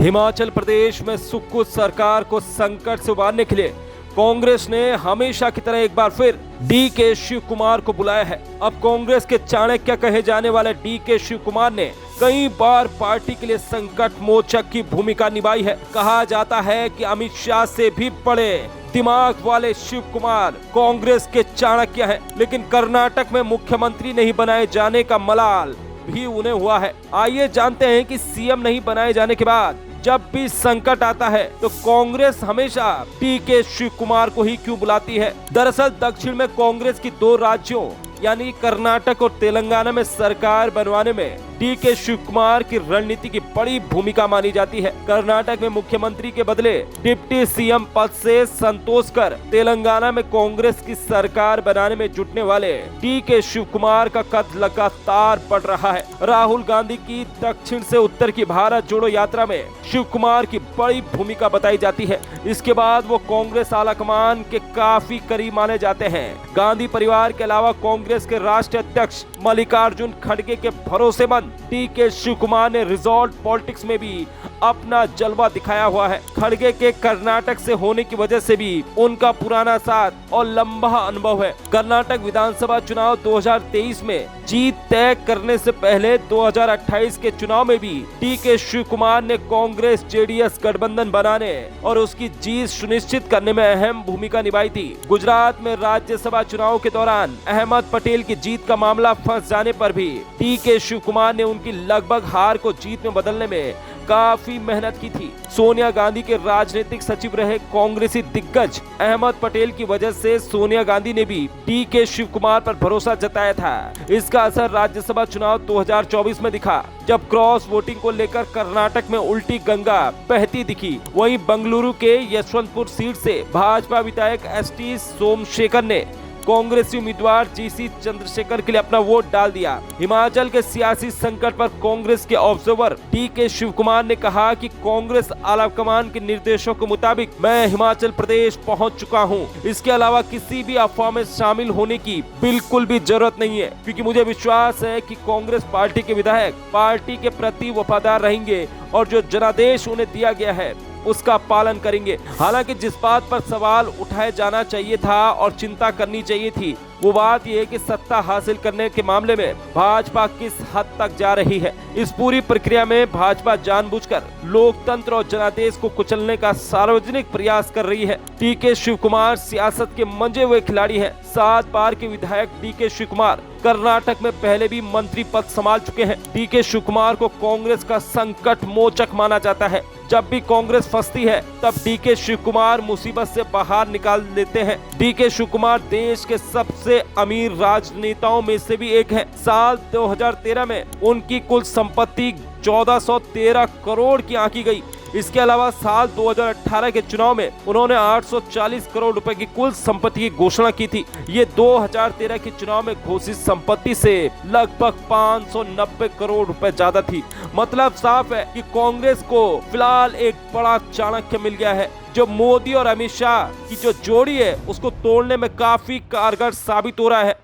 हिमाचल प्रदेश में सुक्खू सरकार को संकट से उबारने के लिए कांग्रेस ने हमेशा की तरह एक बार फिर डीके शिव कुमार को बुलाया है। अब कांग्रेस के चाणक्य कहे जाने वाले डीके शिव कुमार ने कई बार पार्टी के लिए संकट मोचक की भूमिका निभाई है। कहा जाता है कि अमित शाह से भी बड़े दिमाग वाले शिव कुमार कांग्रेस के चाणक्य हैं, लेकिन कर्नाटक में मुख्यमंत्री नहीं बनाए जाने का मलाल भी उन्हें हुआ है। आइए जानते हैं कि सीएम नहीं बनाए जाने के बाद जब भी संकट आता है तो कांग्रेस हमेशा डीके शिव कुमार को ही क्यों बुलाती है। दरअसल दक्षिण में कांग्रेस की दो राज्यों यानी कर्नाटक और तेलंगाना में सरकार बनवाने में डीके शिव कुमार की रणनीति की बड़ी भूमिका मानी जाती है। कर्नाटक में मुख्यमंत्री के बदले डिप्टी सीएम पद से संतोष कर तेलंगाना में कांग्रेस की सरकार बनाने में जुटने वाले डीके शिव कुमार का कद लगातार बढ़ रहा है। राहुल गांधी की दक्षिण से उत्तर की भारत जोड़ो यात्रा में शिव कुमार की बड़ी भूमिका बताई जाती है। इसके बाद वो कांग्रेस आलाकमान के काफी करीब माने जाते हैं। गांधी परिवार के अलावा कांग्रेस के राष्ट्रीय अध्यक्ष मल्लिकार्जुन खड़गे के भरोसेमंद डीके शिव कुमार ने रिजॉर्ट पॉलिटिक्स में भी अपना जलवा दिखाया हुआ है। खड़गे के कर्नाटक से होने की वजह से भी उनका पुराना साथ और लंबा अनुभव है। कर्नाटक विधानसभा चुनाव 2023 में जीत तय करने से पहले 2028 के चुनाव में भी डीके शिव कुमार ने कांग्रेस जेडीएस गठबंधन बनाने और उसकी जीत सुनिश्चित करने में अहम भूमिका निभाई थी। गुजरात में राज्यसभा चुनाव के दौरान अहमद पटेल की जीत का मामला फंस जाने पर भी डीके शिव कुमार ने उनकी लगभग हार को जीत में बदलने में काफी मेहनत की थी। सोनिया गांधी के राजनीतिक सचिव रहे कांग्रेसी दिग्गज अहमद पटेल की वजह से सोनिया गांधी ने भी डीके शिव कुमार पर भरोसा जताया था। इसका असर राज्यसभा चुनाव 2024 में दिखा, जब क्रॉस वोटिंग को लेकर कर्नाटक में उल्टी गंगा बहती दिखी। वहीं बंगलुरु के यशवंतपुर सीट से भाजपा विधायक एसटी सोमशेखर ने कांग्रेसी उम्मीदवार जीसी चंद्रशेखर के लिए अपना वोट डाल दिया। हिमाचल के सियासी संकट पर कांग्रेस के ऑब्जर्वर डीके शिव कुमार ने कहा कि कांग्रेस आलाकमान के निर्देशों के मुताबिक मैं हिमाचल प्रदेश पहुंच चुका हूं। इसके अलावा किसी भी अफवाह में शामिल होने की बिल्कुल भी जरूरत नहीं है, क्योंकि मुझे विश्वास है कि कांग्रेस पार्टी के विधायक पार्टी के प्रति वफादार रहेंगे और जो जनादेश उन्हें दिया गया है उसका पालन करेंगे। हालांकि जिस बात पर सवाल उठाया जाना चाहिए था और चिंता करनी चाहिए थी, वो बात यह है कि सत्ता हासिल करने के मामले में भाजपा किस हद तक जा रही है। इस पूरी प्रक्रिया में भाजपा जानबूझकर लोकतंत्र और जनादेश को कुचलने का सार्वजनिक प्रयास कर रही है। डीके शिव कुमार सियासत के मंजे हुए खिलाड़ी हैं। 7 बार के विधायक डीके शिव कुमार कर्नाटक में पहले भी मंत्री पद संभाल चुके हैं। डीके शिव कुमार को कांग्रेस का संकट मोचक माना जाता है। जब भी कांग्रेस फंसती है तब डीके शिव कुमार मुसीबत से बाहर निकाल देते हैं। डीके शिव कुमार देश के सबसे अमीर राजनेताओं में से भी एक है। साल 2013 में उनकी कुल संपत्ति 1413 करोड़ की आंकी गई। इसके अलावा साल 2018 के चुनाव में उन्होंने 840 करोड़ रुपए की कुल संपत्ति की घोषणा की थी। ये 2013 के चुनाव में घोषित संपत्ति से लगभग 590 करोड़ रुपए ज्यादा थी। मतलब साफ है कि कांग्रेस को फिलहाल एक बड़ा चाणक्य मिल गया है, जो मोदी और अमित शाह की जो जोड़ी है उसको तोड़ने में काफी कारगर साबित हो रहा है।